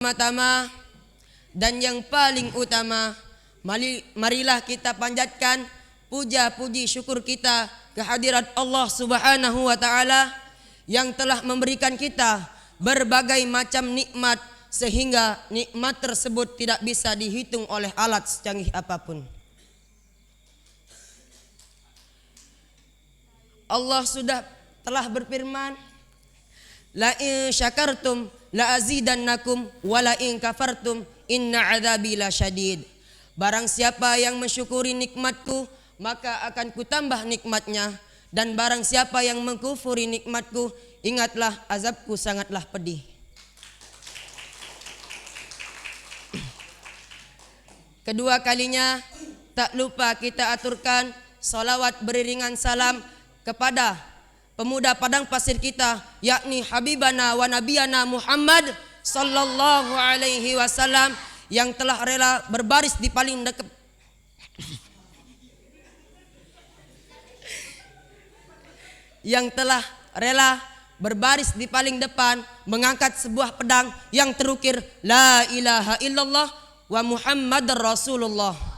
Pertama dan yang paling utama, marilah kita panjatkan puja puji syukur kita kehadirat Allah Subhanahu wa taala yang telah memberikan kita berbagai macam nikmat sehingga nikmat tersebut tidak bisa dihitung oleh alat secanggih apapun. Allah telah berfirman, la in syakartum la azidannakum wa la in kafartum inna adzabi lasyadid. Barang siapa yang mensyukuri nikmatku, maka akan kutambah nikmatnya, dan barang siapa yang mengkufuri nikmatku, ingatlah azabku sangatlah pedih. Kedua kalinya tak lupa kita aturkan salawat beriringan salam kepada pemuda padang pasir kita, yakni Habibana wa Nabiyana Muhammad sallallahu alaihi wasallam, yang telah rela berbaris di paling dekat depan, mengangkat sebuah pedang yang terukir la ilaha illallah wa Muhammadar Rasulullah.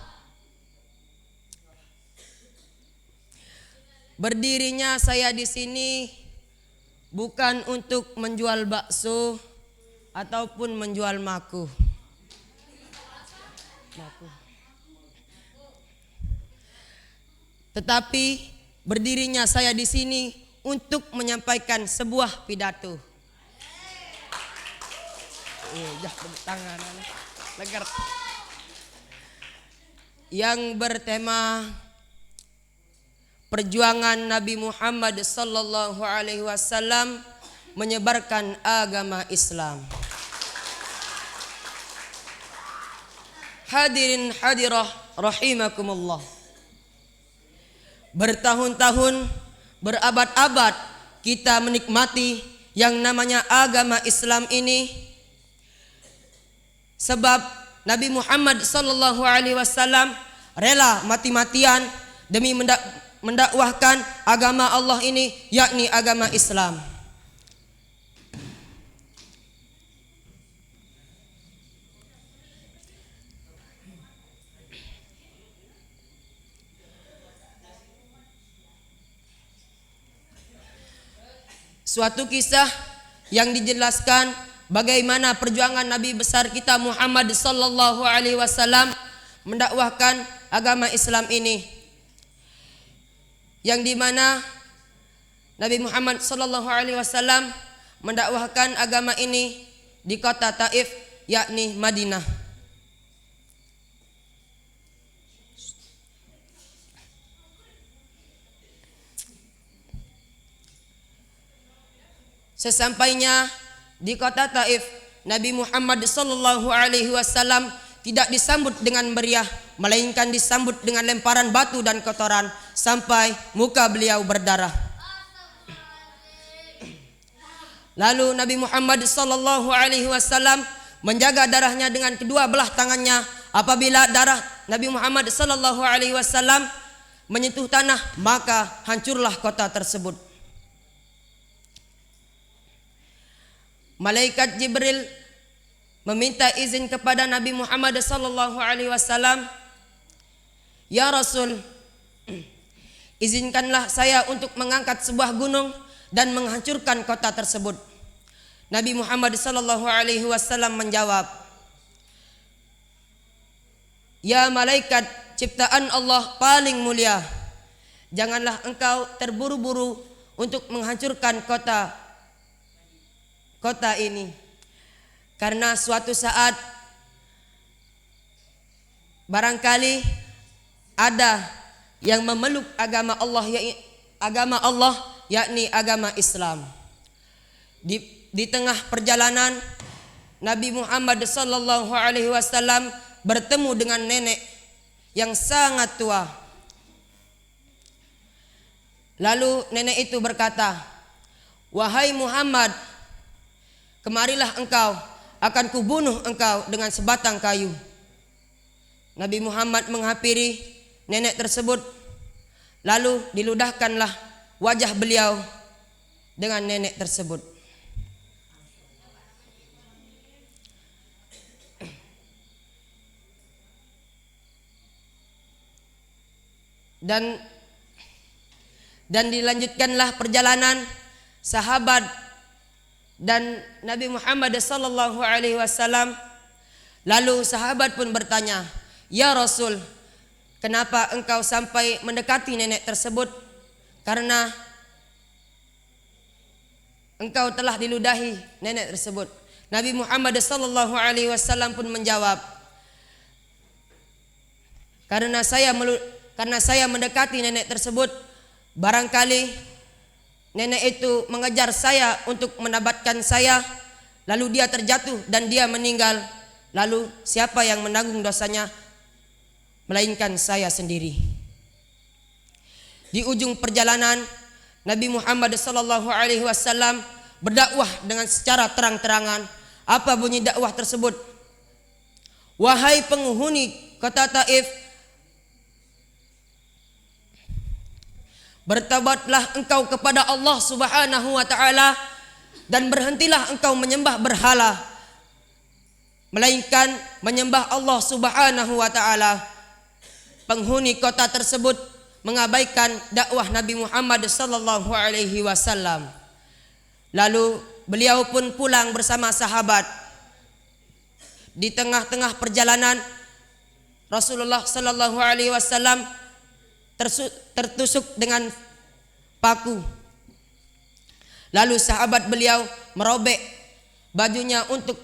Berdirinya saya di sini bukan untuk menjual bakso ataupun menjual maku. Tetapi berdirinya saya di sini untuk menyampaikan sebuah pidato. Yang bertema perjuangan Nabi Muhammad sallallahu alaihi wasallam menyebarkan agama Islam. Hadirin hadirah rahimakumullah. Bertahun-tahun, berabad-abad kita menikmati yang namanya agama Islam ini, sebab Nabi Muhammad sallallahu alaihi wasallam rela mati-matian demi mendakwahkan agama Allah ini, yakni agama Islam. Suatu kisah yang dijelaskan bagaimana perjuangan Nabi besar kita Muhammad sallallahu alaihi wasallam mendakwahkan agama Islam ini, yang dimana Nabi Muhammad sallallahu alaihi wasallam mendakwahkan agama ini di kota Taif, yakni Madinah. Sesampainya di kota Taif, Nabi Muhammad sallallahu alaihi wasallam tidak disambut dengan meriah, melainkan disambut dengan lemparan batu dan kotoran sampai muka beliau berdarah. Lalu Nabi Muhammad sallallahu alaihi wasallam menjaga darahnya dengan kedua belah tangannya. Apabila darah Nabi Muhammad sallallahu alaihi wasallam menyentuh tanah, maka hancurlah kota tersebut. Malaikat Jibril meminta izin kepada Nabi Muhammad sallallahu alaihi wasallam, "Ya Rasul, izinkanlah saya untuk mengangkat sebuah gunung dan menghancurkan kota tersebut." Nabi Muhammad sallallahu alaihi wasallam menjawab, "Ya malaikat ciptaan Allah paling mulia, janganlah engkau terburu-buru untuk menghancurkan kota ini, karena suatu saat barangkali ada yang memeluk agama Allah, yakni agama Islam." Di tengah perjalanan, Nabi Muhammad sallallahu alaihi wasallam bertemu dengan nenek yang sangat tua. Lalu nenek itu berkata, "Wahai Muhammad, kemarilah engkau, akan kubunuh engkau dengan sebatang kayu." Nabi Muhammad menghampiri nenek tersebut, lalu diludahkanlah wajah beliau dengan nenek tersebut. dan dilanjutkanlah perjalanan sahabat dan Nabi Muhammad sallallahu alaihi wasallam. Lalu sahabat pun bertanya, "Ya Rasul, kenapa engkau sampai mendekati nenek tersebut? Karena engkau telah diludahi nenek tersebut." Nabi Muhammad sallallahu alaihi wasallam pun menjawab, Karena saya mendekati nenek tersebut, barangkali nenek itu mengejar saya untuk menabatkan saya, lalu dia terjatuh dan dia meninggal. Lalu siapa yang menanggung dosanya? Melainkan saya sendiri. Di ujung perjalanan, Nabi Muhammad sallallahu alaihi wasallam berdakwah dengan secara terang-terangan. Apa bunyi dakwah tersebut? "Wahai penghuni kota Taif, bertobatlah engkau kepada Allah Subhanahu wa taala dan berhentilah engkau menyembah berhala, melainkan menyembah Allah Subhanahu wa taala." Penghuni kota tersebut mengabaikan dakwah Nabi Muhammad sallallahu alaihi wasallam. Lalu beliau pun pulang bersama sahabat. Di tengah-tengah perjalanan, Rasulullah sallallahu alaihi wasallam tertusuk dengan paku. Lalu sahabat beliau merobek bajunya untuk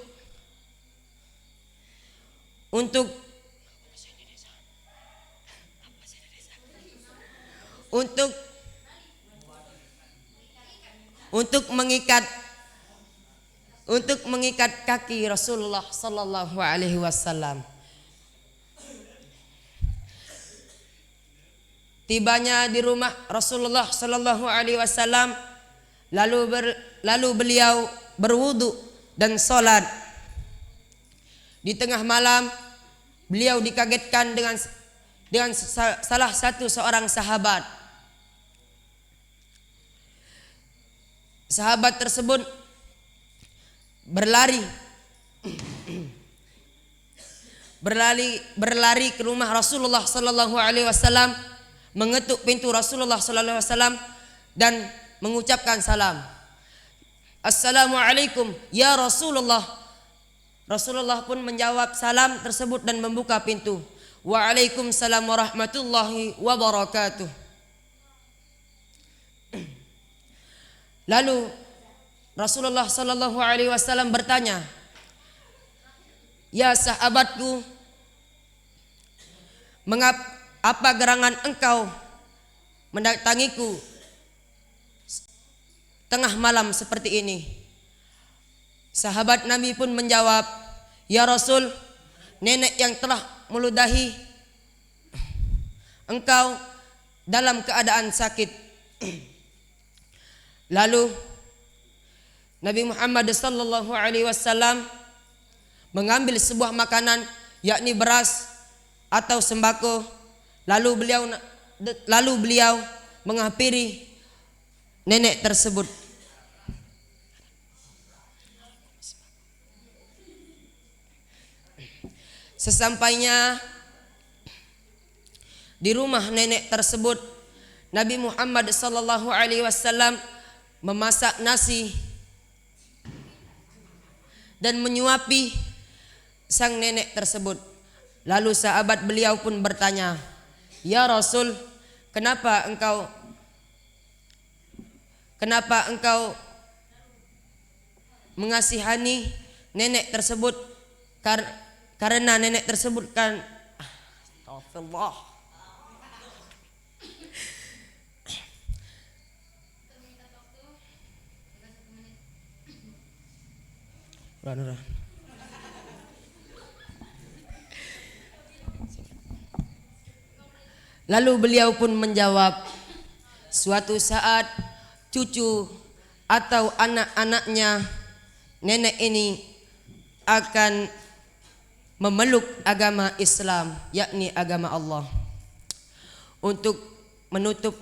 mengikat kaki Rasulullah sallallahu alaihi wasallam. Tibanya di rumah Rasulullah sallallahu alaihi wasallam, lalu beliau berwudu dan salat. Di tengah malam beliau dikagetkan dengan salah satu seorang sahabat. Sahabat tersebut berlari ke rumah Rasulullah sallallahu alaihi wasallam, mengetuk pintu Rasulullah sallallahu alaihi wasallam dan mengucapkan salam. "Assalamualaikum ya Rasulullah." Rasulullah pun menjawab salam tersebut dan membuka pintu. "Waalaikumsalam warahmatullahi wabarakatuh." Lalu Rasulullah sallallahu alaihi wasallam bertanya, "Ya sahabatku, apa gerangan engkau mendatangiku tengah malam seperti ini?" Sahabat Nabi pun menjawab, "Ya Rasul, nenek yang telah meludahi engkau dalam keadaan sakit." Lalu Nabi Muhammad sallallahu alaihi wasallam mengambil sebuah makanan, yakni beras atau sembako, lalu beliau menghampiri nenek tersebut. Sesampainya di rumah nenek tersebut, Nabi Muhammad sallallahu alaihi wasallam memasak nasi dan menyuapi sang nenek tersebut. Lalu sahabat beliau pun bertanya, "Ya Rasul, kenapa engkau mengasihani nenek tersebut? Karena nenek tersebut kan astagfirullah." Lalu beliau pun menjawab, "Suatu saat cucu atau anak-anaknya nenek ini akan memeluk agama Islam, yakni agama Allah." Untuk menutup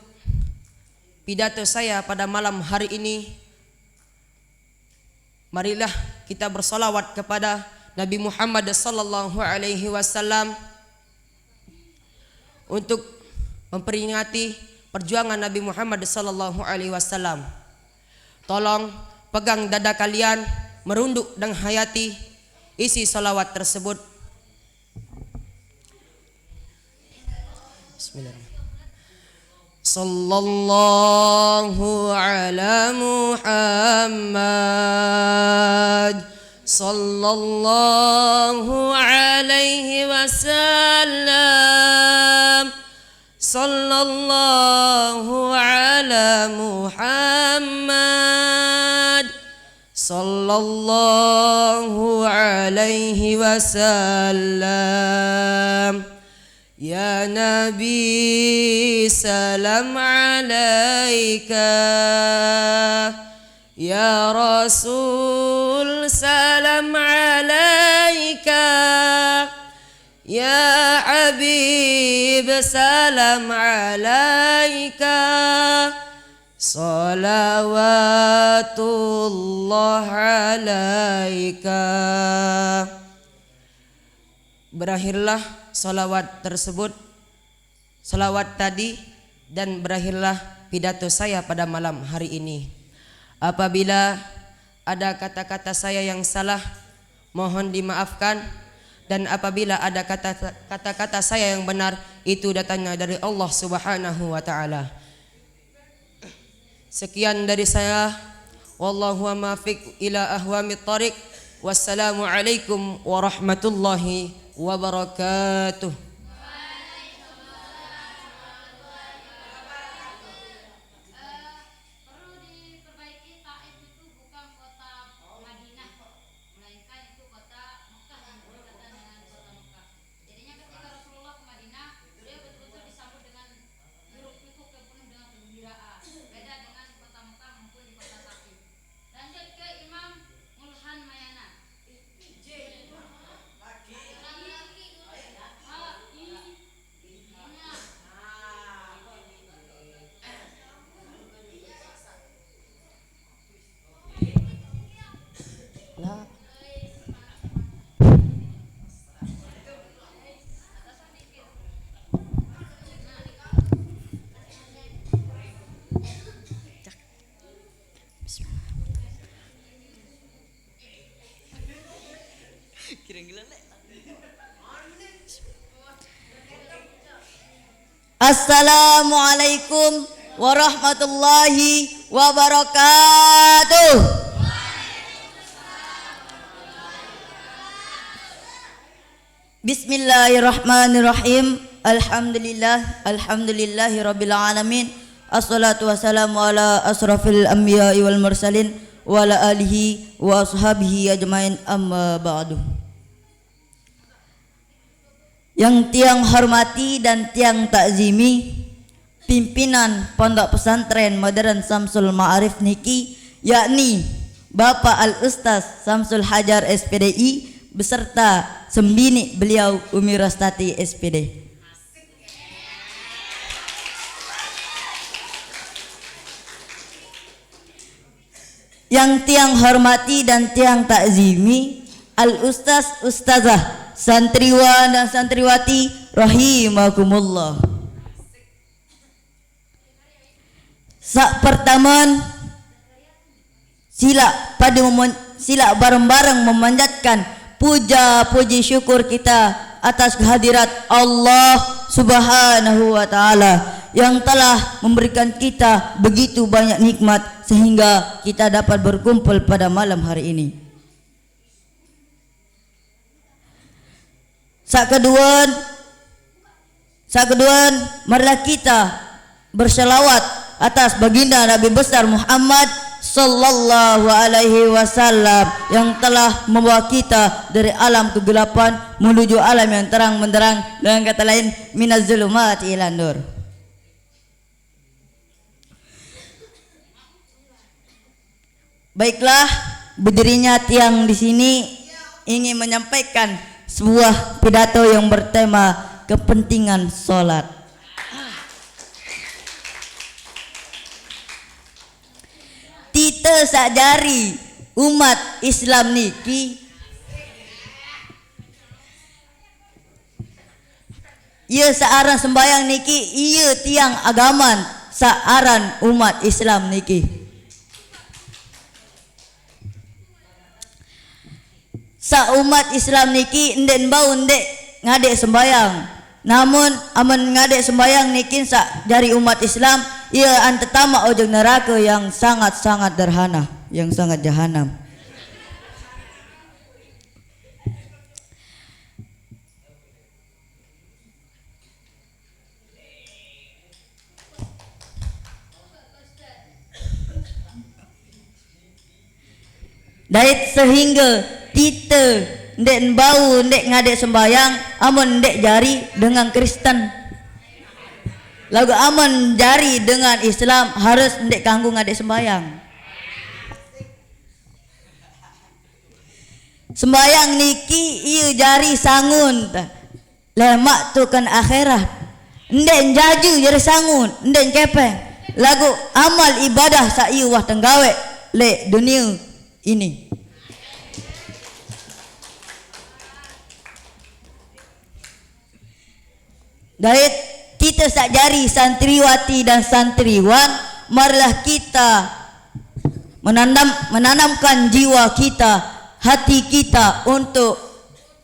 pidato saya pada malam hari ini, marilah kita bersalawat kepada Nabi Muhammad sallallahu alaihi wasallam untuk memperingati perjuangan Nabi Muhammad sallallahu alaihi wasallam. Tolong pegang dada kalian, merunduk dan hayati isi salawat tersebut. Bismillahirrahmanirrahim. Sallallahu ala Muhammad sallallahu alaihi wasallam. Sallallahu ala Muhammad sallallahu alaihi wasallam. Ya Nabi salam alaika, ya Rasul salam alaika, ya Habib salam alaika, salawatullah alaika. Berakhirlah salawat tersebut, salawat tadi, dan berakhirlah pidato saya pada malam hari ini. Apabila ada kata-kata saya yang salah, mohon dimaafkan, dan apabila ada kata-kata saya yang benar, itu datangnya dari Allah Subhanahu wa taala. Sekian dari saya, wallahu muwaffiq ila ahwamit thariq. Wassalamualaikum warahmatullahi wabarakatuh. Perlu diperbaiki, Taif itu bukan kota Madinah, melainkan itu kota Mekah yang berdekatan dengan kota Mekah. Jadinya ketika Rasulullah ke Madinah, beliau betul-betul disambut dengan hiruk pikuk yang penuh dengan kegembiraan. Beda dengan kota Mekah maupun di kota Taif. Lanjut ke Imam Mulhan Mayana. Assalamualaikum warahmatullahi wabarakatuh. Bismillahirrahmanirrahim. Alhamdulillahi rabbil alamin. Assalatu wassalamu ala asrafil anbiya'i wal mursalin wa ala alihi wa ashabihi ajmain, amma ba'du. Yang tiang hormati dan tiang takzimi pimpinan Pondok Pesantren Modern Samsul Ma'arif niki, yakni Bapak Al-Ustaz Samsul Hajar SPDI beserta sembini beliau Umi Rostati SPD. Yang tiang hormati dan tiang takzimi Al-Ustaz Ustazah santriwan dan santriwati rahimakumullah. Sak pertamaan sila bareng-bareng memanjatkan puja puji syukur kita atas kehadirat Allah Subhanahu wa taala yang telah memberikan kita begitu banyak nikmat sehingga kita dapat berkumpul pada malam hari ini. Sakeduan, marilah kita berselawat atas baginda Nabi besar Muhammad sallallahu alaihi wasallam yang telah membawa kita dari alam kegelapan menuju alam yang terang benderang, dengan kata lain minaz zulumati ilan nur. Baiklah, berdirinya tiang di sini ingin menyampaikan sebuah pidato yang bertema kepentingan sholat. Tita sakjari umat Islam niki Ieu saaran sembayang niki ieu tiang agaman saaran umat Islam niki. Sa umat Islam niki enden bau ndek ngade sembayang. Namun aman ngade sembayang niki sa jari umat Islam ieu antetama ojog neraka yang sangat-sangat derhana, yang sangat jahanam. Dait sehingga kita ndek bau ndek ngade sembayang amun ndek jari dengan Kristen. Lagu amun jari dengan Islam harus ndek kanggo ngade sembayang. Sembayang niki ieu jari sangun lemak tu kan akhirat. Ndek jaju jari sangun, ndek kepeng. Lagu amal ibadah sa ieu wah tenggawe le dunia ini. Dait kita sakjari santriwati dan santriwan, marilah kita menanamkan jiwa kita, hati kita untuk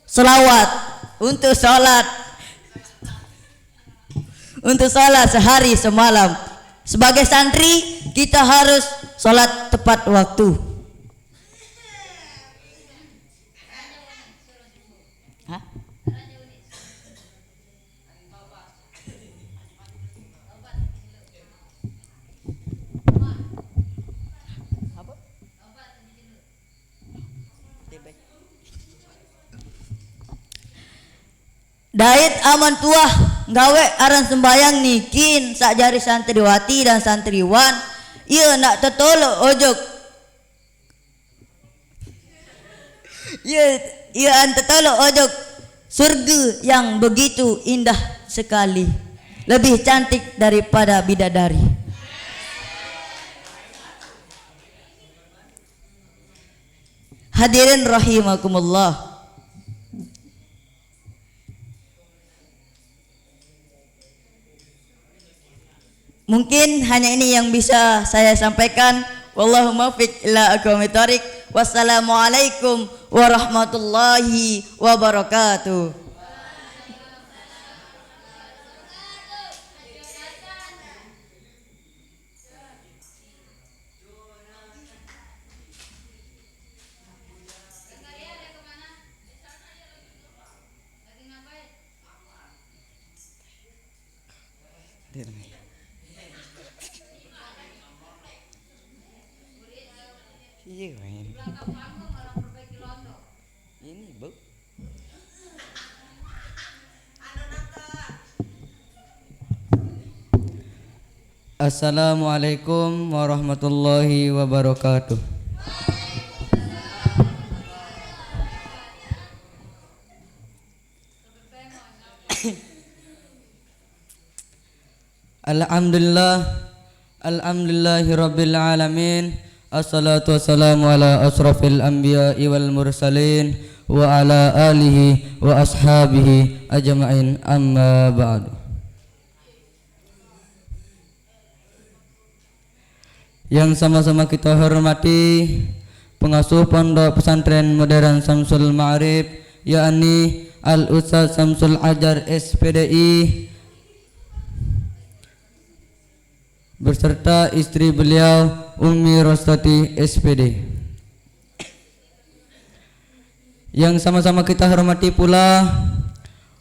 selawat, untuk salat sehari semalam. Sebagai santri kita harus salat tepat waktu. Dait aman tuah gawe aran sembayang nikin sakjari santriwati dan santriwan ieu nak tetolo ojok ieu an tetolo ojok surga yang begitu indah sekali, lebih cantik daripada bidadari. Hadirin rahimakumullah. Mungkin hanya ini yang bisa saya sampaikan. Wallahu muwaffiq ila aqwamit thoriq. Wassalamualaikum warahmatullahi wabarakatuh. Iya, ini bu. Assalamualaikum warahmatullahi wabarakatuh. Alhamdulillahi rabbil alamin. Assalatu wassalamu ala asrafil anbiya'i wal mursalin wa ala alihi wa ashabihi ajma'in, amma ba'du. Yang sama-sama kita hormati pengasuh Pondok Pesantren Modern Samsul Ma'arif, yakni Al-Ustaz Samsul Ajar SPDI beserta istri beliau Ummi Rostati SPD. Yang sama-sama kita hormati pula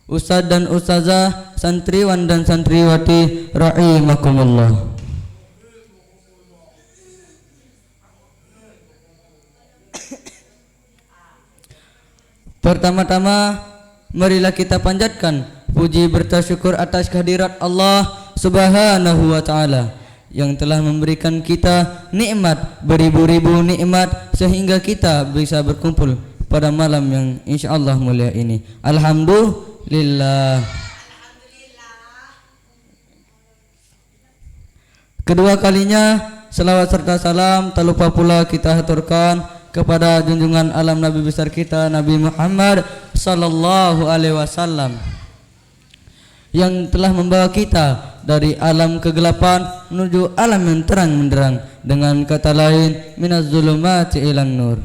Ustaz dan Ustazah, santriwan dan santriwati rahimakumullah. Pertama-tama marilah kita panjatkan puji bertasyukur atas kehadirat Allah Subhanahu wa taala yang telah memberikan kita nikmat, beribu-ribu nikmat sehingga kita bisa berkumpul pada malam yang insyaallah mulia ini. Alhamdulillah. Kedua kalinya selawat serta salam tak lupa pula kita haturkan kepada junjungan alam Nabi besar kita Nabi Muhammad sallallahu alaihi wasallam yang telah membawa kita dari alam kegelapan menuju alam yang terang benderang, dengan kata lain minaz zulumati ilan nur.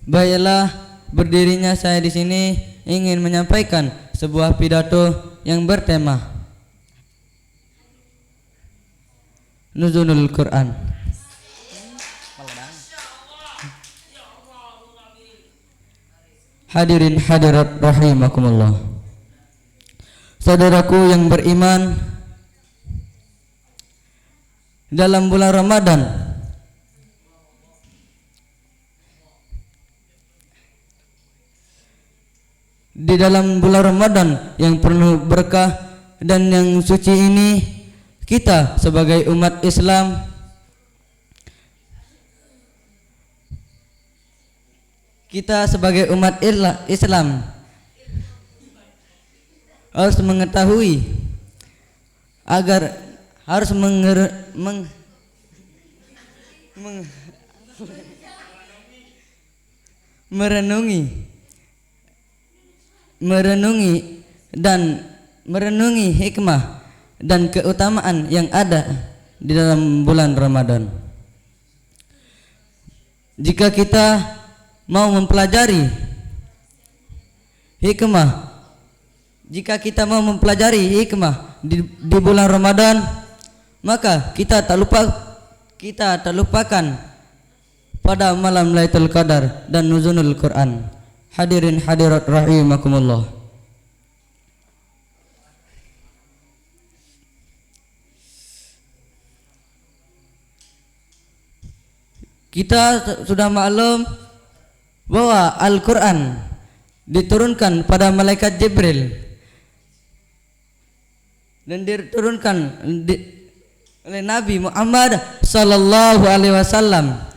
Baiklah, berdirinya saya di sini ingin menyampaikan sebuah pidato yang bertema Nuzulul Quran. Hadirin hadirat rahimakumullah. Saudaraku yang beriman, dalam bulan Ramadan di dalam bulan Ramadan yang penuh berkah dan yang suci ini, kita sebagai umat Islam Islam harus mengetahui agar harus merenungi hikmah dan keutamaan yang ada di dalam bulan Ramadan. Jika kita mau mempelajari hikmah di bulan Ramadan, maka kita tak lupakan pada malam Lailatul Qadar dan nuzulul Quran. Hadirin hadirat rahimakumullah. Kita sudah maklum bahwa Al-Quran diturunkan pada malaikat Jibril dan diturunkan oleh Nabi Muhammad sallallahu alaihi wasallam.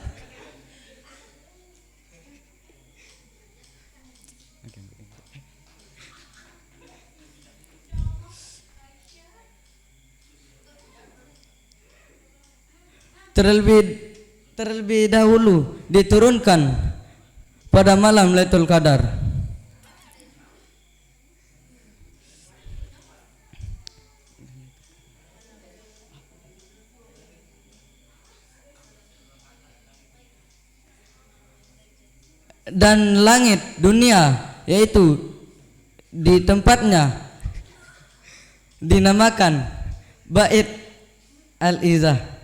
Terlebih dahulu diturunkan pada malam Lailatul Qadar. Dan langit dunia, yaitu di tempatnya dinamakan Bait Al-Izzah.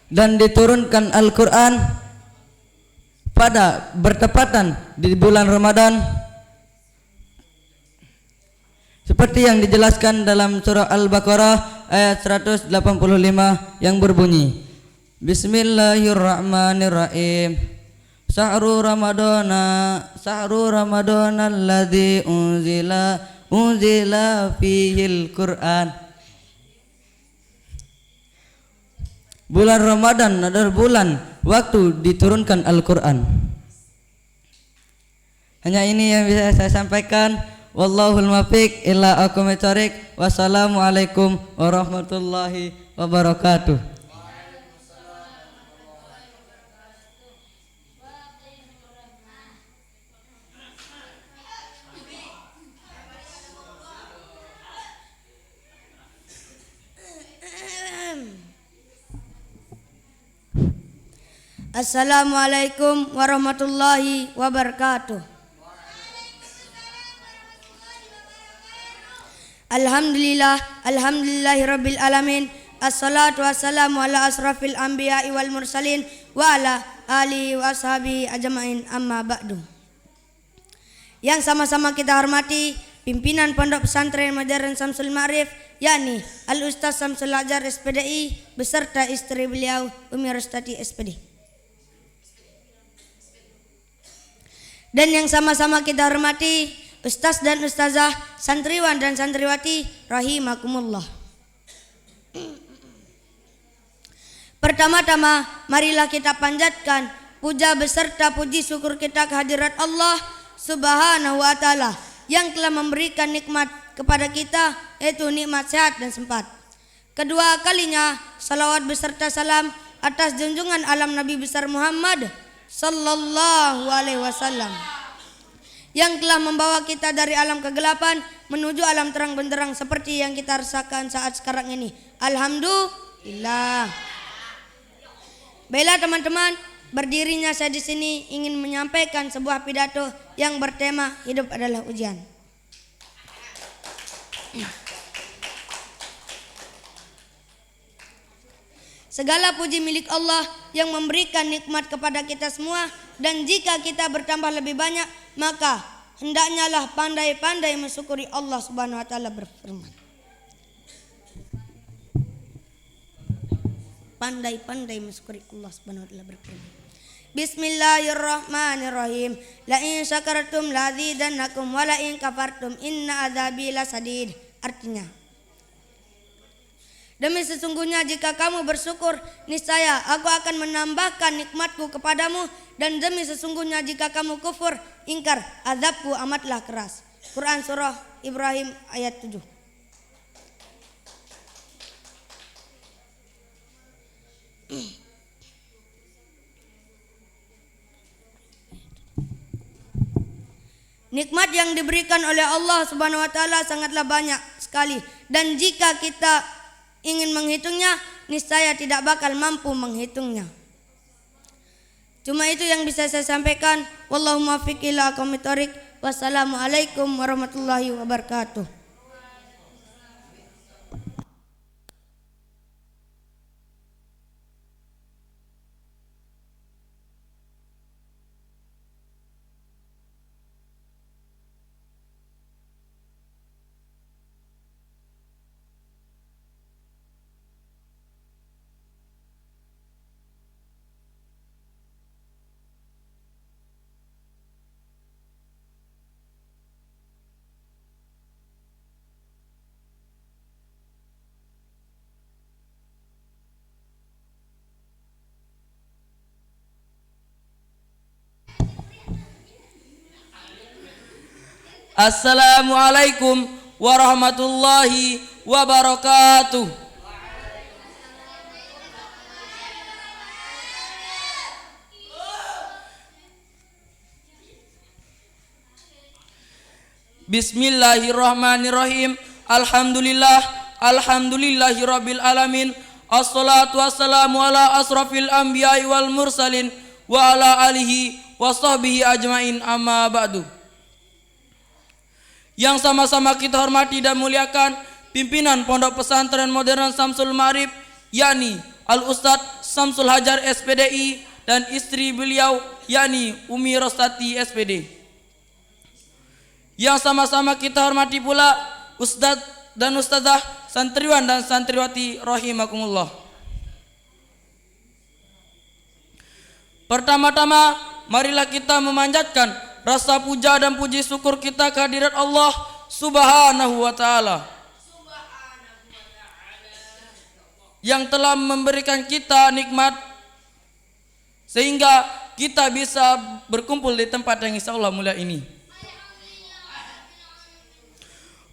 Dan diturunkan Al-Quran pada bertepatan di bulan Ramadan, seperti yang dijelaskan dalam surah Al-Baqarah ayat 185 yang berbunyi, Bismillahirrahmanirrahim. Sahru Ramadana alladzi unzila fihil Qur'an. Bulan Ramadan adalah bulan waktu diturunkan Al-Quran. Hanya ini yang bisa saya sampaikan. Wallahul muwaffiq ila aqwamit thoriq. Wassalamualaikum warahmatullahi wabarakatuh. Assalamualaikum warahmatullahi wabarakatuh. Alhamdulillahi rabbil alamin. Assalatu wassalamu ala asrafil anbiya'i wal mursalin wa ala alihi wa ashabihi ajma'in, amma ba'du. Yang sama-sama kita hormati pimpinan Pondok Pesantren Modern Samsul Ma'arif, yakni Al-Ustaz Samsul Ajar SPDI beserta istri beliau Umi Rustati SPD. Dan yang sama-sama kita hormati Ustaz dan Ustazah, santriwan dan santriwati rahimakumullah. Pertama-tama marilah kita panjatkan puja beserta puji syukur kita kehadirat Allah Subhanahu wa taala yang telah memberikan nikmat kepada kita, yaitu nikmat sehat dan sempat. Kedua kalinya salawat beserta salam atas junjungan alam Nabi besar Muhammad sallallahu alaihi wasallam yang telah membawa kita dari alam kegelapan menuju alam terang benderang seperti yang kita rasakan saat sekarang ini. Alhamdulillah. Baiklah teman-teman, berdirinya saya di sini ingin menyampaikan sebuah pidato yang bertema hidup adalah ujian. Segala puji milik Allah yang memberikan nikmat kepada kita semua, dan jika kita bertambah lebih banyak, maka hendaknya lah pandai-pandai mensyukuri Allah Subhanahu wa taala berfirman. Pandai-pandai mensyukuri Allah Subhanahu wa taala berfirman. Bismillahirrahmanirrahim. La in syakartum la azidannakum wa la in kafartum inna adzabi lasadid. Artinya, demi sesungguhnya jika kamu bersyukur, niscaya aku akan menambahkan nikmatku kepadamu, dan demi sesungguhnya jika kamu kufur, ingkar, azabku amatlah keras. Quran surah Ibrahim ayat 7. Nikmat yang diberikan oleh Allah Subhanahu wa taala sangatlah banyak sekali, dan jika kita ingin menghitungnya, niscaya tidak bakal mampu menghitungnya. Cuma itu yang bisa saya sampaikan. Wallahu muwaffiq ila aqwamit thoriq. Wassalamualaikum warahmatullahi wabarakatuh. Assalamualaikum warahmatullahi wabarakatuh. Bismillahirrahmanirrahim. Alhamdulillahi rabbil alamin. Assalatu wassalamu ala asrafil anbiya'i wal mursalin wa ala alihi wa sahbihi ajmain, amma ba'du. Yang sama-sama kita hormati dan muliakan pimpinan Pondok Pesantren Modern Samsul Ma'arif, yakni Al-Ustadz Samsul Hajar SPDI, dan istri beliau yakni Umi Rostati SPD. Yang sama-sama kita hormati pula Ustadz dan Ustadzah, santriwan dan santriwati rahimakumullah. Pertama-tama marilah kita memanjatkan rasa puja dan puji syukur kita kehadirat Allah Subhanahu wa taala yang telah memberikan kita nikmat sehingga kita bisa berkumpul di tempat yang insyaallah mulia ini.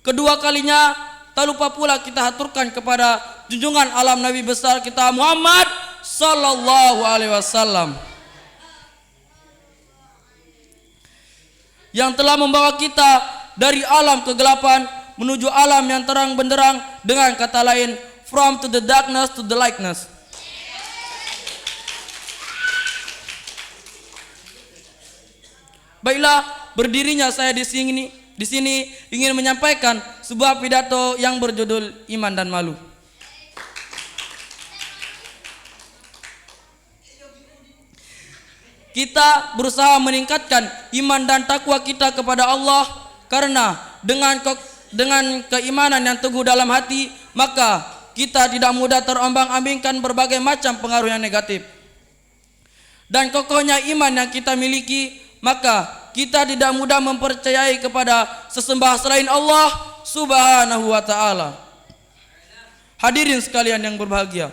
Kedua kalinya tak lupa pula kita haturkan kepada junjungan alam Nabi besar kita Muhammad sallallahu alaihi wasallam yang telah membawa kita dari alam kegelapan menuju alam yang terang benderang, dengan kata lain, from to the darkness to the lightness. Baiklah, berdirinya saya di sini ingin menyampaikan sebuah pidato yang berjudul Iman dan Malu. Kita berusaha meningkatkan iman dan takwa kita kepada Allah, karena dengan keimanan yang teguh dalam hati, maka kita tidak mudah terombang-ambingkan berbagai macam pengaruh yang negatif. Dan kokohnya iman yang kita miliki, maka kita tidak mudah mempercayai kepada sesembah selain Allah Subhanahu wa taala. Hadirin sekalian yang berbahagia,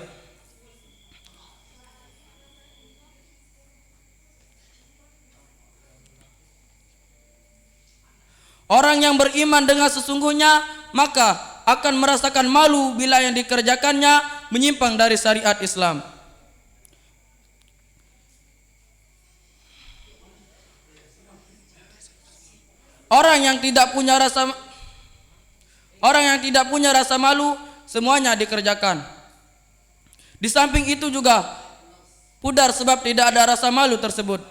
orang yang beriman dengan sesungguhnya maka akan merasakan malu bila yang dikerjakannya menyimpang dari syariat Islam. Orang yang tidak punya rasa malu semuanya dikerjakan. Di samping itu juga pudar sebab tidak ada rasa malu tersebut.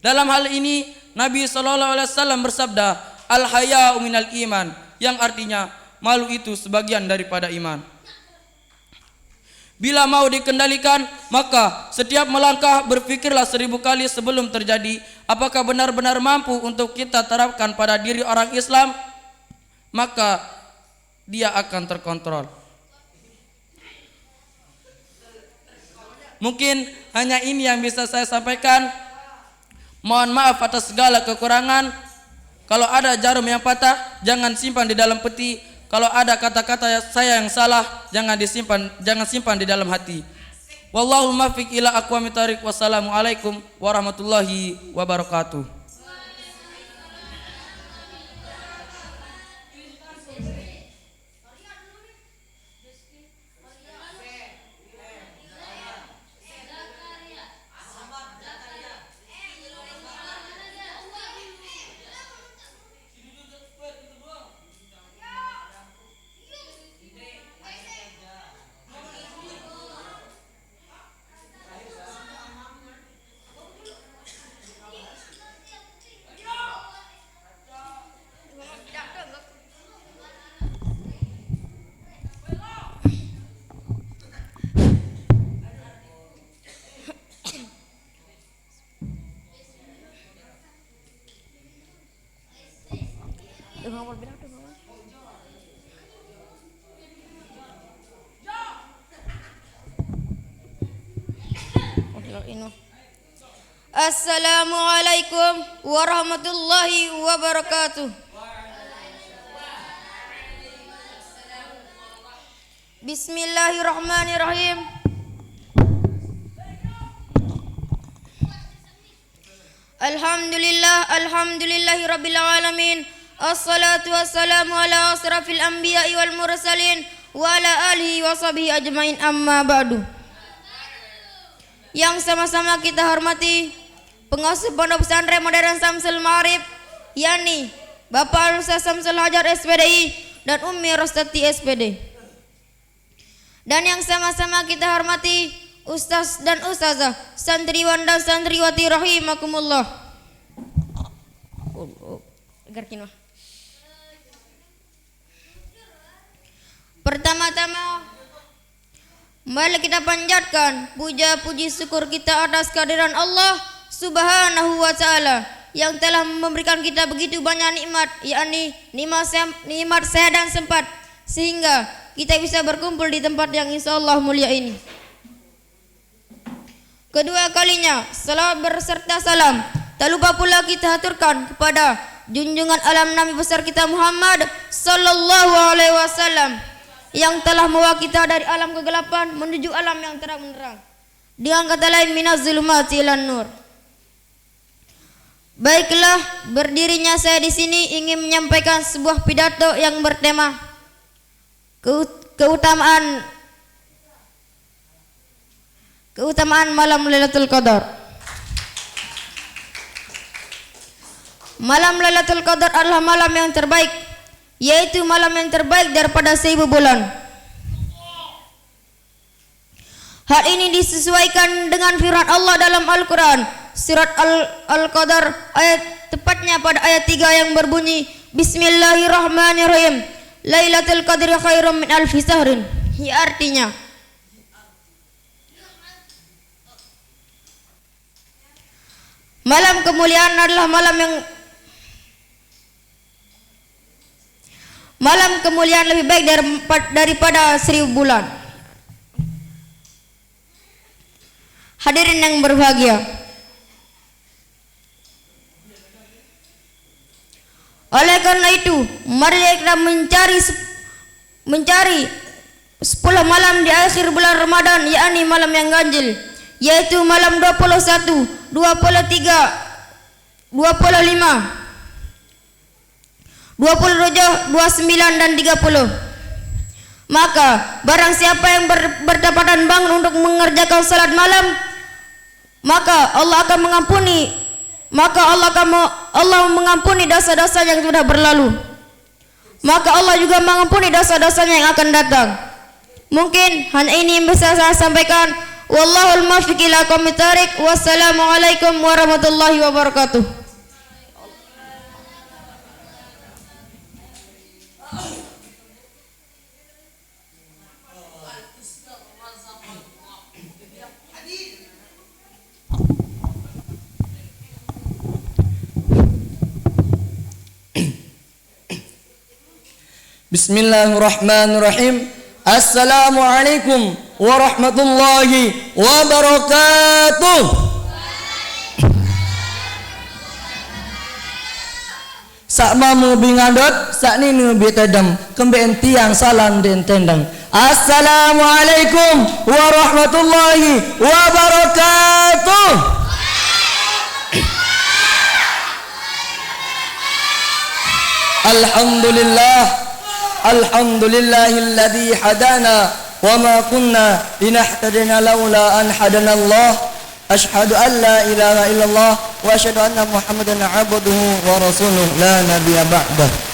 Dalam hal ini Nabi SAW bersabda, al-haya'u minal iman, yang artinya malu itu sebagian daripada iman. Bila mau dikendalikan, maka setiap melangkah berpikirlah 1000 kali sebelum terjadi. Apakah benar-benar mampu untuk kita terapkan pada diri orang Islam? Maka dia akan terkontrol. Mungkin hanya ini yang bisa saya sampaikan. Mohon maaf atas segala kekurangan. Kalau ada jarum yang patah, jangan simpan di dalam peti. Kalau ada kata-kata saya yang salah, jangan simpan di dalam hati. Wallahul muwaffiq ila aqwamit thoriq. Wassalamualaikum warahmatullahi wabarakatuh. Assalamualaikum warahmatullahi wabarakatuh. Bismillahirrahmanirrahim. Alhamdulillahi rabbil alamin. Assalatu wassalamu ala asrafil anbiya'i wal mursalin wa ala alihi wa sahbihi ajmain, amma ba'du. Yang sama-sama kita hormati pengasuh Pondok Pesantren Modern Samsul Ma'arif, yakni Bapak Ustaz Samsul Hajar SPDI dan Ummi Rostati SPD. Dan yang sama-sama kita hormati Ustaz dan Ustazah, santriwan dan santriwati rahimakumullah. Pertama-tama mari kita panjatkan puja puji syukur kita atas kehadiran Allah Subhanahu wa taala yang telah memberikan kita begitu banyak nikmat, yakni nikmat sehat dan sempat, sehingga kita bisa berkumpul di tempat yang insyaallah mulia ini. Kedua kalinya salawat berserta salam tak lupa pula kita haturkan kepada junjungan alam Nabi besar kita Muhammad sallallahu alaihi wasallam yang telah membawa kita dari alam kegelapan menuju alam yang terang benderang. Dengan kata lain, minaz zulumati ilan nur. Baiklah, berdirinya saya di sini ingin menyampaikan sebuah pidato yang bertema keutamaan malam Lailatul Qadar. Malam Lailatul Qadar adalah malam yang terbaik, yaitu malam yang terbaik daripada 1000 bulan. Hal ini disesuaikan dengan firman Allah dalam Al-Quran, surat Al-Qadar, tepatnya pada ayat 3 yang berbunyi, Bismillahirrahmanirrahim, Lailatul Qadri khairum min alfi sahrin. Ya, artinya malam kemuliaan adalah malam kemuliaan lebih baik daripada 1000 bulan. Hadirin yang berbahagia, oleh karena itu mari kita mencari 10 malam di akhir bulan Ramadan, yakni malam yang ganjil, yaitu malam 21, 23, 25, 27, 29 dan 30. Maka barang siapa yang berdapatan bangun untuk mengerjakan salat malam, maka Allah akan mengampuni dosa-dosa yang sudah berlalu. Maka Allah juga mengampuni dosa-dosanya yang akan datang. Mungkin hanya ini yang bisa saya sampaikan. Wallahul muwaffiq ila aqwamit thoriq. Wassalamualaikum warahmatullahi wabarakatuh. Bismillahirrahmanirrahim. Assalamualaikum warahmatullahi wabarakatuh. Sak mamu bingadot, sak nini bitadam, kembeen tiang salam den tendang. Assalamualaikum warahmatullahi wabarakatuh. Alhamdulillah. Alhamdulillahilladzi hadana wa ma kunna linahtadina laula an hadanallah. Asyhadu an la ilaha illallah wa asyhadu anna Muhammadan abduhu wa rasuluh la nabiyya ba'dah.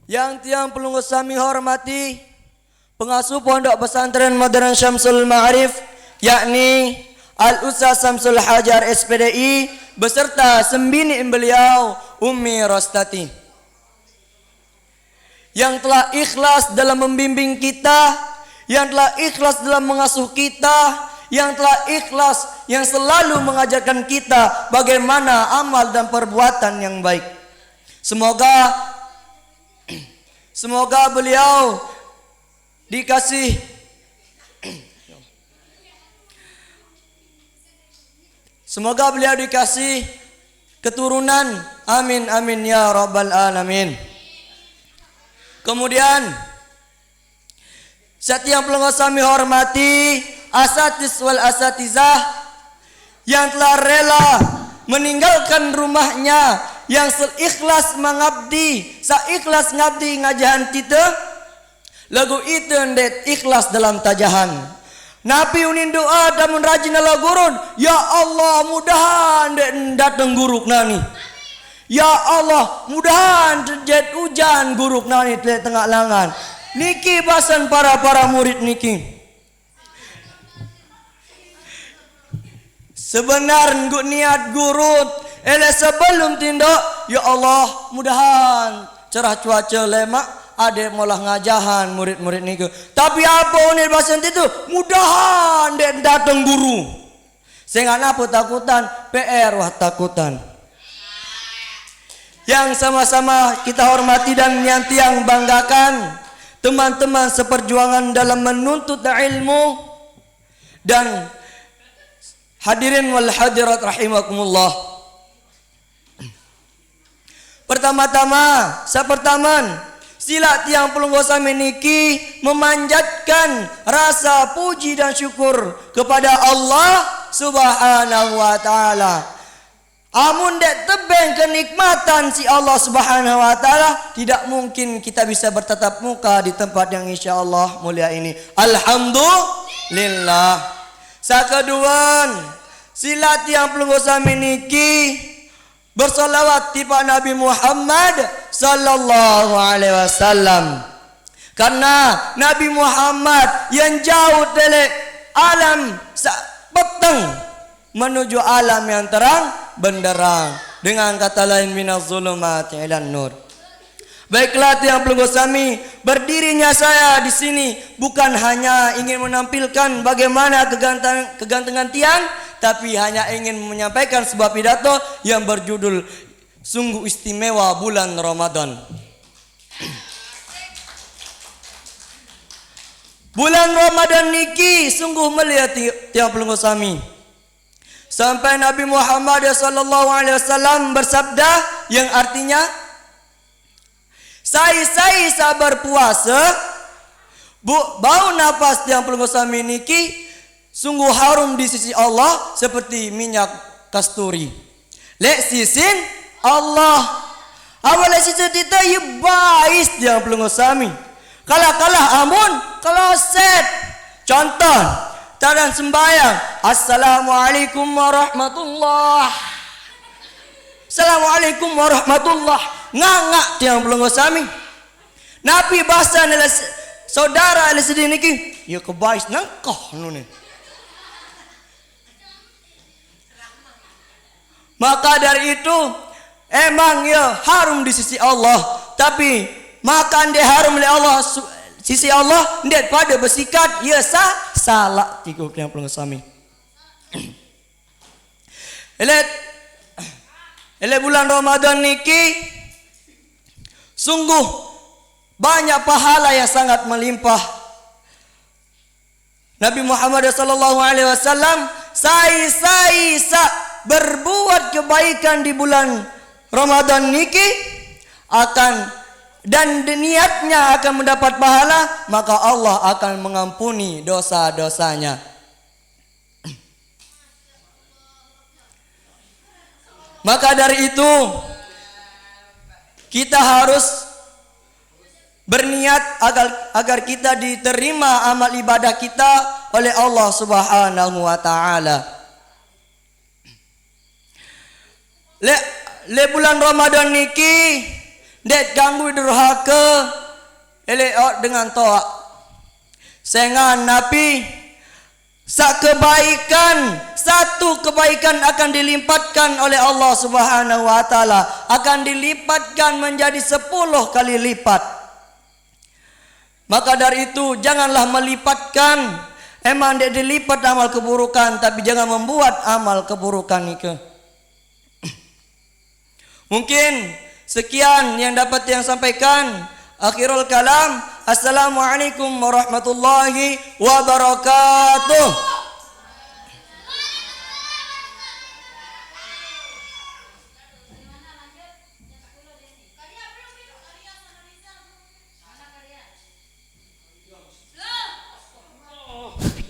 Yang tiang pelunggu sami hormati pengasuh Pondok Pesantren Modern Syamsul Ma'arif, yakni Al-Ustaz Samsul Hajar SPDI beserta sembini beliau Umi Rostati, yang telah ikhlas dalam membimbing kita, yang telah ikhlas dalam mengasuh kita, yang telah ikhlas yang selalu mengajarkan kita bagaimana amal dan perbuatan yang baik. Semoga beliau dikasih keturunan. Amin amin ya rabbal alamin. Kemudian setiap pelengkap kami hormati asatiz wal asatizah yang telah rela meninggalkan rumahnya, yang seikhlas mengabdi, saikhlas ngabdi ngajahan kita, lagu itu ndet ikhlas dalam tajahan. Nabi unin doa dan rajin ala gurun, ya Allah mudahan ndet datang guruk nani. Ya Allah mudahan terjadi hujan guruk nani di tengah langan. Niki bahasan para murid niki. Sebenarnya niat gurut sebelum tindak, ya Allah mudahan cerah cuaca lemak ade molah ngajahan murid-murid niku. Tapi apa unit bahasa itu? Mudahan den datang guru. Sehingga apa takutan? PR wah takutan. Yang sama-sama kita hormati dan yang tiang banggakan teman-teman seperjuangan dalam menuntut ilmu dan hadirin wal hadirat rahimakumullah. Pertama-tama, sila tiang pelunggosa meniki memanjatkan rasa puji dan syukur kepada Allah Subhanahu wa taala. Amun dek tebeng kenikmatan si Allah Subhanahu wa taala, tidak mungkin kita bisa bertatap muka di tempat yang insyaallah mulia ini. Alhamdulillah. Sakeduan, sila tiang pelunggosa meniki bersolawat tiba Nabi Muhammad sallallahu alaihi wasallam, karena Nabi Muhammad yang jauh dari alam petang menuju alam yang terang benderang, dengan kata lain minaz zulumati ilan nur. Baiklah tiang pelunggu sami, berdirinya saya di sini bukan hanya ingin menampilkan bagaimana kegantengan tiang, tapi hanya ingin menyampaikan sebuah pidato yang berjudul sungguh istimewa bulan Ramadan. Bulan Ramadan niki sungguh mulia tiang pelunggu sami. Sampai Nabi Muhammad sallallahu alaihi wasallam bersabda yang artinya, saya sabar puasa bau nafas tiang pelunggu sami niki sungguh harum di sisi Allah seperti minyak kasturi. Lek sisin Allah. Awalnya sisi kita ya bais dia pelungu sami. Kalah amun kalau set. Contoh, tadan sembahyang. Assalamualaikum warahmatullah. Assalamualaikum warahmatullah. Ngangak dia pelungu sami. Nabi bahasa nila saudara nila sedih niki. Ya kebais nangkoh nuni. Maka dari itu emang ya harum di sisi Allah, tapi makan dia harum oleh Allah sisi Allah ndet pada bersikat ya salah tiku yang pelung sami. Ele bulan Ramadan niki sungguh banyak pahala yang sangat melimpah. Nabi Muhammad sallallahu alaihi wasallam berbuat kebaikan di bulan Ramadan niki akan dan niatnya akan mendapat pahala, maka Allah akan mengampuni dosa-dosanya. Maka dari itu kita harus berniat agar kita diterima amal ibadah kita oleh Allah Subhanahu wa taala. Le bulan Ramadan niki det ganggu durhaka ele dengan toa sengan napi satu kebaikan akan dilimpatkan oleh Allah Subhanahu wa taala, akan dilipatkan menjadi 10 kali lipat. Maka dari itu janganlah melipatkan, emang dia dilipat amal keburukan, tapi jangan membuat amal keburukan itu. Mungkin sekian yang dapat yang sampaikan. Akhirul kalam. Assalamualaikum warahmatullahi wabarakatuh.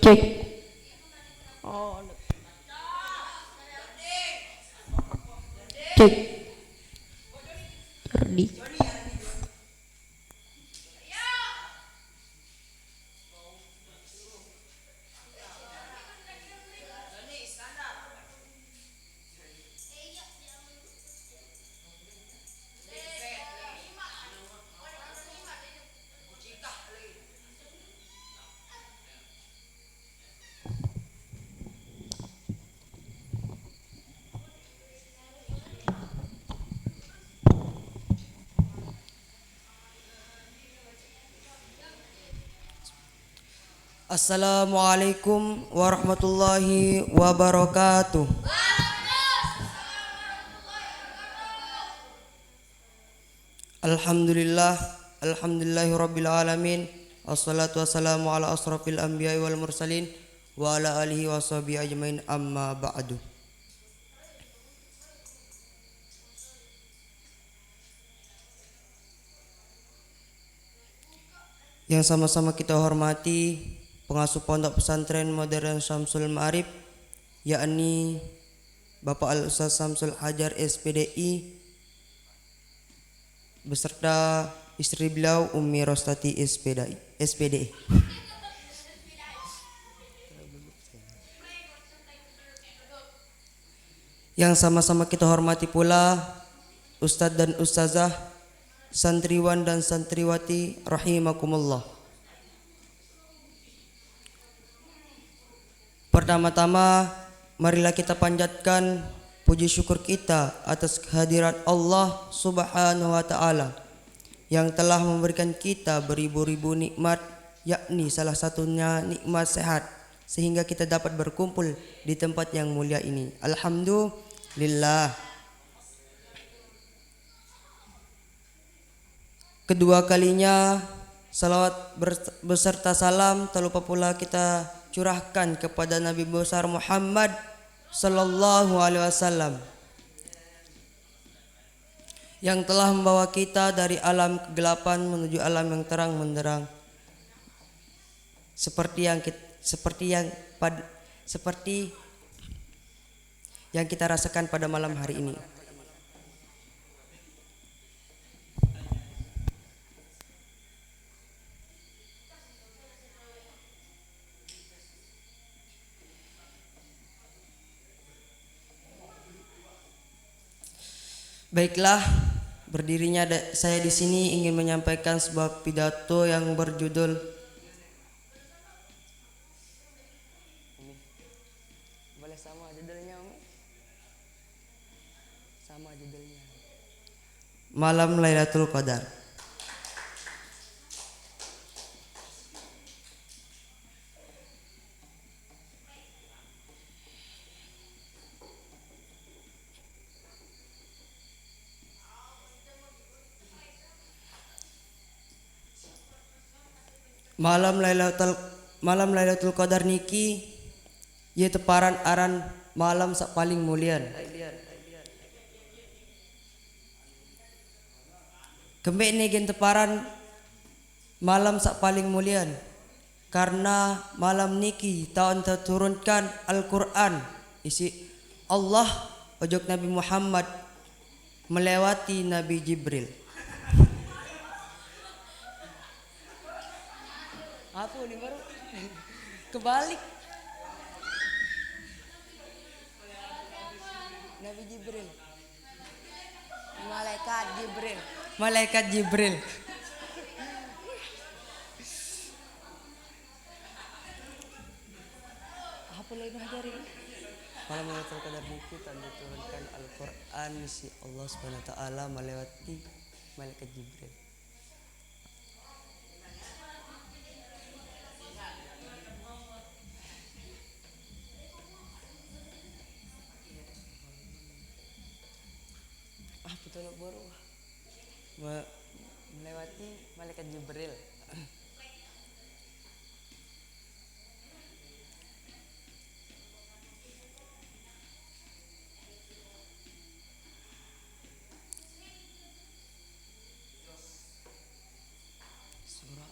Cek. Cek. Ready. Assalamualaikum warahmatullahi wabarakatuh. Alhamdulillahirabbil alamin. Wassalatu wassalamu ala asrafil anbiya'i wal mursalin wa ala alihi washabihi ajmain, amma ba'du. Yang sama-sama kita hormati pengasuh pondok pesantren modern Syamsul Ma'arif, yakni Bapak Al-Ustaz Syamsul Hajar SPDI beserta istri beliau Ummi Rostati SPDI. Yang sama-sama kita hormati pula Ustadz dan Ustazah, santriwan dan santriwati rahimakumullah. Pertama-tama marilah kita panjatkan puji syukur kita atas kehadirat Allah Subhanahu wa taala yang telah memberikan kita beribu-ribu nikmat, yakni salah satunya nikmat sehat, sehingga kita dapat berkumpul di tempat yang mulia ini. Alhamdulillah. Kedua kalinya salawat beserta salam tak lupa pula kita curahkan kepada Nabi besar Muhammad sallallahu alaihi wasallam yang telah membawa kita dari alam kegelapan menuju alam yang terang benderang. seperti yang kita rasakan pada malam hari ini. Baiklah, berdirinya saya di sini ingin menyampaikan sebuah pidato yang berjudul boleh sama judulnya, Umi? Sama judulnya. Malam Lailatul Qadar. Malam Lailatul Qadar niki ye teparan aran malam sak paling mulian. Kembek negen teparan malam sak paling mulian karena malam niki tahun terturunkan Al-Qur'an isi Allah ojok Nabi Muhammad melewati Nabi Jibril. Apa ini baru kebalik. Nabi Jibril, malaikat Jibril. Apa lagi hari ini? Malam Lailatul Qadar niki diturunkan Al-Qur'an si Allah Subhanahu wa taala melewati malaikat Jibril. Betul baru melewati malaikat Jibril. Surah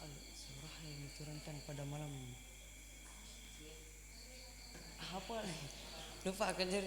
yang diturunkan pada malam apa? Lupa kejar.